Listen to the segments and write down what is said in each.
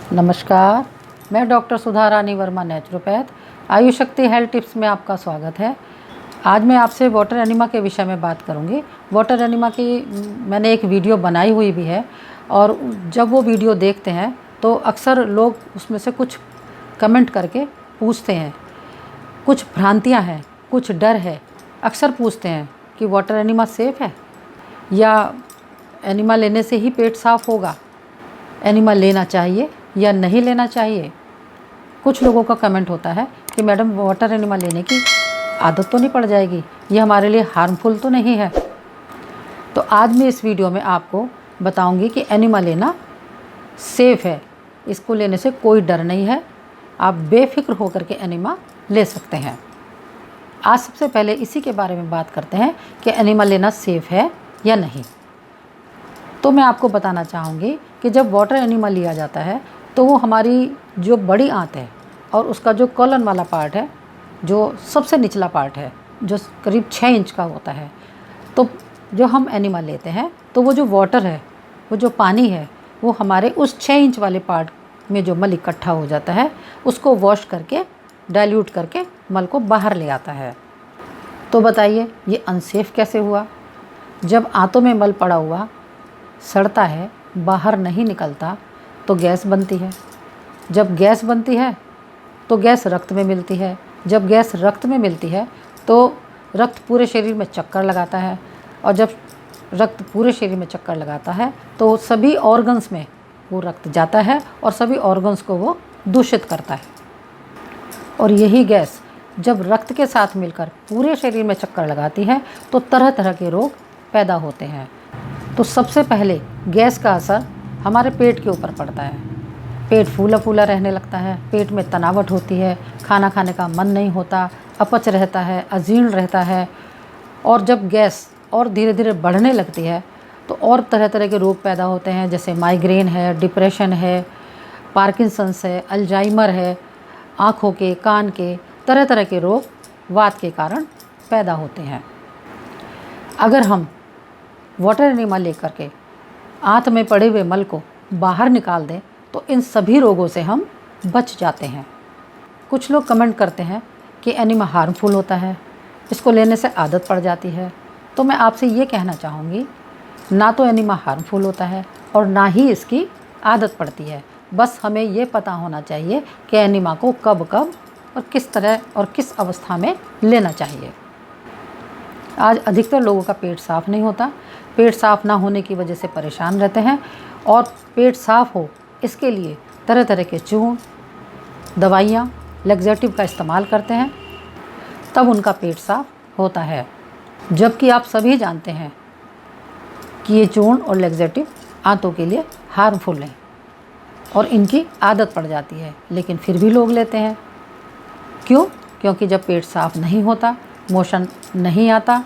नमस्कार, मैं डॉक्टर सुधा रानी वर्मा नेचुरोपैथ आयुष शक्ति हेल्थ टिप्स में आपका स्वागत है। आज मैं आपसे वाटर एनिमा के विषय में बात करूंगी। वाटर एनिमा की मैंने एक वीडियो बनाई हुई भी है और जब वो वीडियो देखते हैं तो अक्सर लोग उसमें से कुछ कमेंट करके पूछते हैं, कुछ भ्रांतियाँ हैं, कुछ डर है। अक्सर पूछते हैं कि वाटर एनिमा सेफ़ है या एनिमा लेने से ही पेट साफ़ होगा, एनिमा लेना चाहिए या नहीं लेना चाहिए। कुछ लोगों का कमेंट होता है कि मैडम वाटर एनिमा लेने की आदत तो नहीं पड़ जाएगी, ये हमारे लिए हार्मफुल तो नहीं है। तो आज मैं इस वीडियो में आपको बताऊंगी कि एनिमा लेना सेफ़ है, इसको लेने से कोई डर नहीं है, आप बेफिक्र होकर के एनिमा ले सकते हैं। आज सबसे पहले इसी के बारे में बात करते हैं कि एनिमा लेना सेफ़ है या नहीं। तो मैं आपको बताना चाहूँगी कि जब वाटर एनिमा लिया जाता है तो वो हमारी जो बड़ी आंत है और उसका जो कॉलन वाला पार्ट है, जो सबसे निचला पार्ट है, जो करीब 6 इंच का होता है, तो जो हम एनिमा लेते हैं तो वो जो वाटर है, वो जो पानी है, वो हमारे उस 6 इंच वाले पार्ट में जो मल इकट्ठा हो जाता है उसको वॉश करके डाइल्यूट करके मल को बाहर ले आता है। तो बताइए ये अनसेफ कैसे हुआ? जब आंतों में मल पड़ा हुआ सड़ता है, बाहर नहीं निकलता, तो गैस बनती है। जब गैस बनती है तो गैस रक्त में मिलती है। जब गैस रक्त में मिलती है तो रक्त पूरे शरीर में चक्कर लगाता है, और जब रक्त पूरे शरीर में चक्कर लगाता है तो सभी ऑर्गन्स में वो रक्त जाता है और सभी ऑर्गन्स को वो दूषित करता है। और यही गैस जब रक्त के साथ मिलकर पूरे शरीर में चक्कर लगाती है तो तरह तरह के रोग पैदा होते हैं। तो सबसे पहले गैस का असर हमारे पेट के ऊपर पड़ता है। पेट फूला फूला रहने लगता है, पेट में तनावट होती है, खाना खाने का मन नहीं होता, अपच रहता है, अजीर्ण रहता है। और जब गैस और धीरे धीरे बढ़ने लगती है तो और तरह तरह के रोग पैदा होते हैं, जैसे माइग्रेन है, डिप्रेशन है, पार्किंसंस है, अल्जाइमर है, आँखों के, कान के तरह तरह के रोग वात के कारण पैदा होते हैं। अगर हम वाटर एनिमा लेकर के आंत में पड़े हुए मल को बाहर निकाल दें तो इन सभी रोगों से हम बच जाते हैं। कुछ लोग कमेंट करते हैं कि एनिमा हार्मफुल होता है, इसको लेने से आदत पड़ जाती है। तो मैं आपसे ये कहना चाहूँगी, ना तो एनिमा हार्मफुल होता है और ना ही इसकी आदत पड़ती है। बस हमें ये पता होना चाहिए कि एनिमा को कब कब और किस तरह और किस अवस्था में लेना चाहिए। आज अधिकतर लोगों का पेट साफ़ नहीं होता, पेट साफ़ ना होने की वजह से परेशान रहते हैं, और पेट साफ़ हो इसके लिए तरह तरह के चूर्ण, दवाइयाँ, लैक्सेटिव का इस्तेमाल करते हैं, तब उनका पेट साफ़ होता है। जबकि आप सभी जानते हैं कि ये चूर्ण और लैक्सेटिव आंतों के लिए हार्मफुल हैं और इनकी आदत पड़ जाती है, लेकिन फिर भी लोग लेते हैं। क्यों? क्योंकि जब पेट साफ़ नहीं होता, मोशन नहीं आता,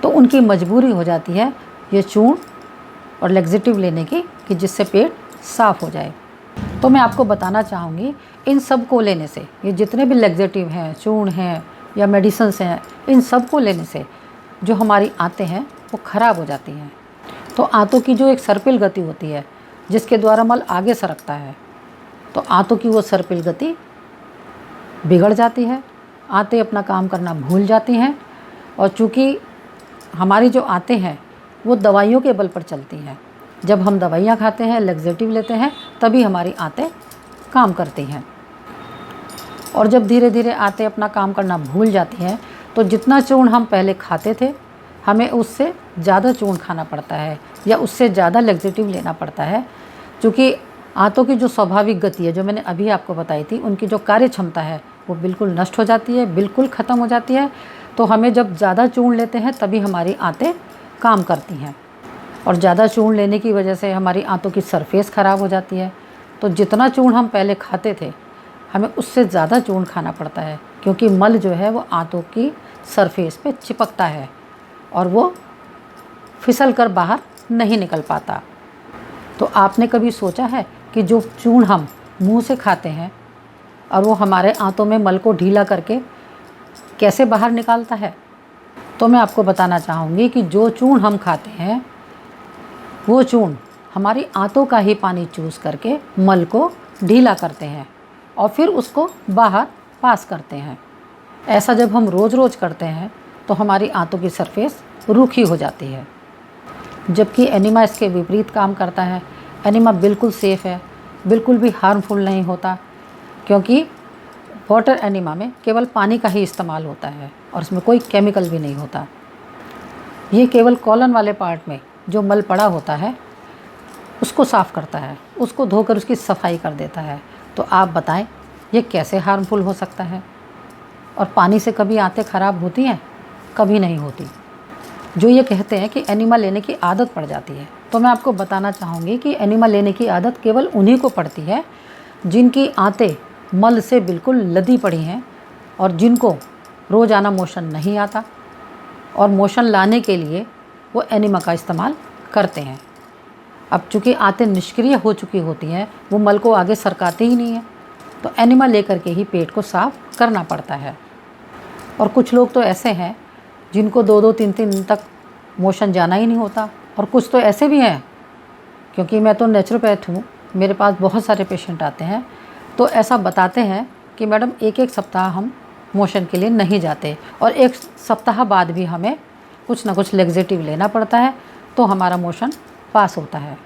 तो उनकी मजबूरी हो जाती है ये चूर्ण और लैक्सेटिव लेने की कि जिससे पेट साफ़ हो जाए। तो मैं आपको बताना चाहूँगी, इन सब को लेने से, ये जितने भी लैक्सेटिव हैं, चूर्ण हैं या मेडिसिन्स हैं, इन सब को लेने से जो हमारी आंतें हैं वो ख़राब हो जाती हैं। तो आंतों की जो एक सर्पिल गति होती है जिसके द्वारा मल आगे सरकता है, तो आंतों की वो सर्पिल गति बिगड़ जाती है, आंतें अपना काम करना भूल जाती हैं। और चूँकि हमारी जो आंतें हैं वो दवाइयों के बल पर चलती हैं, जब हम दवाइयाँ खाते हैं, लैक्सेटिव लेते हैं, तभी हमारी आंतें काम करती हैं। और जब धीरे धीरे आंतें अपना काम करना भूल जाती हैं तो जितना चूर्ण हम पहले खाते थे, हमें उससे ज़्यादा चूर्ण खाना पड़ता है या उससे ज़्यादा लैक्सेटिव लेना पड़ता है। क्योंकि आंतों की जो स्वाभाविक गति है, जो मैंने अभी आपको बताई थी, उनकी जो कार्य क्षमता है वो बिल्कुल नष्ट हो जाती है, बिल्कुल ख़त्म हो जाती है। तो हमें जब ज़्यादा चूर्ण लेते हैं तभी हमारी आंतें काम करती हैं, और ज़्यादा चूर्ण लेने की वजह से हमारी आंतों की सरफेस ख़राब हो जाती है। तो जितना चूर्ण हम पहले खाते थे, हमें उससे ज़्यादा चूर्ण खाना पड़ता है, क्योंकि मल जो है वो आंतों की सरफेस पे चिपकता है और वो फिसल कर बाहर नहीं निकल पाता। तो आपने कभी सोचा है कि जो चूर्ण हम मुंह से खाते हैं और वो हमारे आंतों में मल को ढीला करके कैसे बाहर निकालता है? तो मैं आपको बताना चाहूँगी कि जो चूर्ण हम खाते हैं वो चूर्ण हमारी आंतों का ही पानी चूस करके मल को ढीला करते हैं और फिर उसको बाहर पास करते हैं। ऐसा जब हम रोज़ रोज़ करते हैं तो हमारी आंतों की सरफेस रूखी हो जाती है, जबकि एनिमा इसके विपरीत काम करता है। एनिमा बिल्कुल सेफ़ है, बिल्कुल भी हार्मफुल नहीं होता, क्योंकि वाटर एनिमा में केवल पानी का ही इस्तेमाल होता है और इसमें कोई केमिकल भी नहीं होता। ये केवल कॉलन वाले पार्ट में जो मल पड़ा होता है उसको साफ़ करता है, उसको धोकर उसकी सफाई कर देता है। तो आप बताएं ये कैसे हार्मफुल हो सकता है? और पानी से कभी आंतें ख़राब होती हैं? कभी नहीं होती। जो ये कहते हैं कि एनिमा लेने की आदत पड़ जाती है, तो मैं आपको बताना चाहूँगी कि एनिमा लेने की आदत केवल उन्हीं को पड़ती है जिनकी आंतें मल से बिल्कुल लदी पड़ी हैं और जिनको रोज़ाना मोशन नहीं आता और मोशन लाने के लिए वो एनिमा का इस्तेमाल करते हैं। अब चूँकि आंतें निष्क्रिय हो चुकी होती हैं, वो मल को आगे सरकाते ही नहीं हैं, तो एनिमा लेकर के ही पेट को साफ़ करना पड़ता है। और कुछ लोग तो ऐसे हैं जिनको 2-2 3-3 दिन तक मोशन जाना ही नहीं होता, और कुछ तो ऐसे भी हैं, क्योंकि मैं तो नेचुरोपैथ हूँ, मेरे पास बहुत सारे पेशेंट आते हैं, तो ऐसा बताते हैं कि मैडम 1-1 सप्ताह हम मोशन के लिए नहीं जाते और 1 सप्ताह बाद भी हमें कुछ ना कुछ लैक्सेटिव लेना पड़ता है, तो हमारा मोशन पास होता है।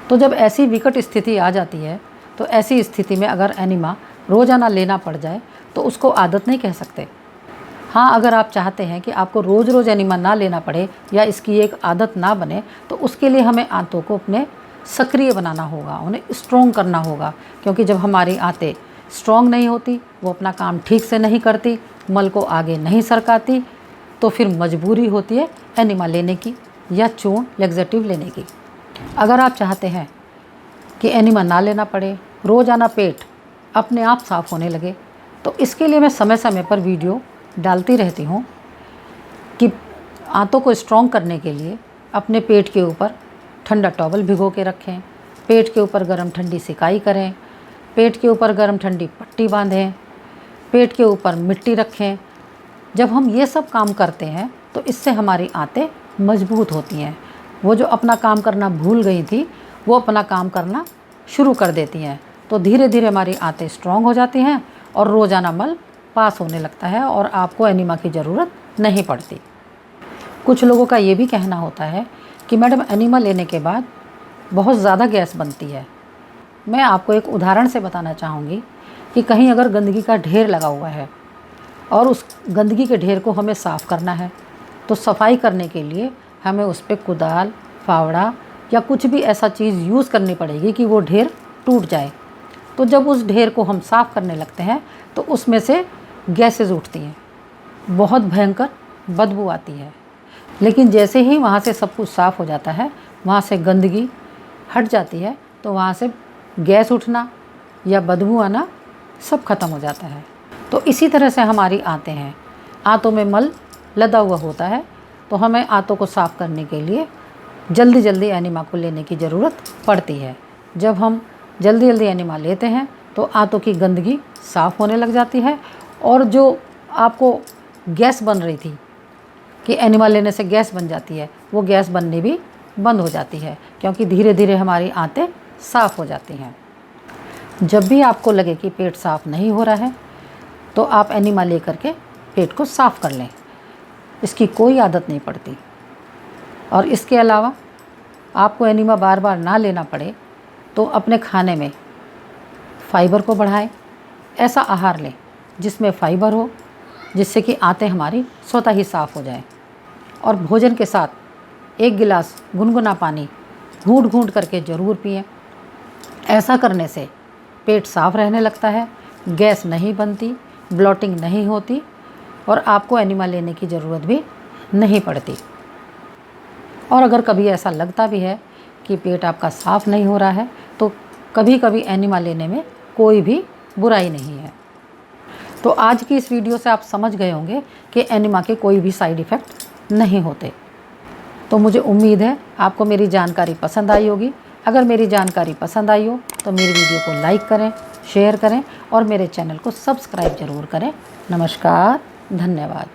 तो जब ऐसी विकट स्थिति आ जाती है, तो ऐसी स्थिति में अगर एनिमा रोज़ाना लेना पड़ जाए तो उसको आदत नहीं कह सकते। हाँ, अगर आप चाहते हैं कि आपको रोज़ रोज़ एनिमा ना लेना पड़े या इसकी एक आदत ना बने, तो उसके लिए हमें आंतों को अपने सक्रिय बनाना होगा, उन्हें स्ट्रॉन्ग करना होगा, क्योंकि जब हमारी आंतें स्ट्रॉन्ग नहीं होती, वो अपना काम ठीक से नहीं करती, मल को आगे नहीं सरकाती, तो फिर मजबूरी होती है एनिमा लेने की या चूर्ण लैक्सेटिव लेने की। अगर आप चाहते हैं कि एनिमा ना लेना पड़े, रोज़ाना पेट अपने आप साफ़ होने लगे, तो इसके लिए मैं समय समय पर वीडियो डालती रहती हूँ कि आंतों को स्ट्रॉन्ग करने के लिए अपने पेट के ऊपर ठंडा टॉवल भिगो के रखें, पेट के ऊपर गर्म ठंडी सिकाई करें, पेट के ऊपर गर्म ठंडी पट्टी बांधें, पेट के ऊपर मिट्टी रखें। जब हम ये सब काम करते हैं तो इससे हमारी आंतें मजबूत होती हैं। वो जो अपना काम करना भूल गई थी, वो अपना काम करना शुरू कर देती हैं, तो धीरे धीरे हमारी आंतें स्ट्रॉन्ग हो जाती हैं और रोज़ाना मल पास होने लगता है और आपको एनिमा की ज़रूरत नहीं पड़ती। कुछ लोगों का ये भी कहना होता है कि मैडम एनिमा लेने के बाद बहुत ज़्यादा गैस बनती है। मैं आपको एक उदाहरण से बताना चाहूँगी कि कहीं अगर गंदगी का ढेर लगा हुआ है और उस गंदगी के ढेर को हमें साफ़ करना है, तो सफाई करने के लिए हमें उस पर कुदाल, फावड़ा या कुछ भी ऐसा चीज़ यूज़ करनी पड़ेगी कि वो ढेर टूट जाए। तो जब उस ढेर को हम साफ़ करने लगते हैं तो उसमें से गैसेस उठती हैं, बहुत भयंकर बदबू आती है। लेकिन जैसे ही वहाँ से सब कुछ साफ़ हो जाता है, वहाँ से गंदगी हट जाती है, तो वहाँ से गैस उठना या बदबू आना सब खत्म हो जाता है। तो इसी तरह से हमारी आंतें हैं, आंतों में मल लदा हुआ होता है, तो हमें आंतों को साफ़ करने के लिए जल्दी जल्दी एनिमा को लेने की ज़रूरत पड़ती है। जब हम जल्दी जल्दी एनिमा लेते हैं तो आंतों की गंदगी साफ़ होने लग जाती है, और जो आपको गैस बन रही थी कि एनिमा लेने से गैस बन जाती है, वो गैस बननी भी बंद हो जाती है, क्योंकि धीरे धीरे हमारी आंतें साफ़ हो जाती हैं। जब भी आपको लगे कि पेट साफ़ नहीं हो रहा है, तो आप एनिमा ले करके पेट को साफ़ कर लें, इसकी कोई आदत नहीं पड़ती। और इसके अलावा आपको एनिमा बार बार ना लेना पड़े, तो अपने खाने में फाइबर को बढ़ाएं। ऐसा आहार लें जिसमें फाइबर हो, जिससे कि आंतें हमारी स्वतः ही साफ़ हो जाएं। और भोजन के साथ 1 गिलास गुनगुना पानी घूंट घूंट करके ज़रूर पिएं। ऐसा करने से पेट साफ़ रहने लगता है, गैस नहीं बनती, ब्लॉटिंग नहीं होती और आपको एनिमा लेने की ज़रूरत भी नहीं पड़ती। और अगर कभी ऐसा लगता भी है कि पेट आपका साफ़ नहीं हो रहा है, तो कभी कभी एनिमा लेने में कोई भी बुराई नहीं है। तो आज की इस वीडियो से आप समझ गए होंगे कि एनिमा के कोई भी साइड इफ़ेक्ट नहीं होते। तो मुझे उम्मीद है आपको मेरी जानकारी पसंद आई होगी। अगर मेरी जानकारी पसंद आई हो तो मेरी वीडियो को लाइक करें, शेयर करें और मेरे चैनल को सब्सक्राइब ज़रूर करें। नमस्कार, धन्यवाद।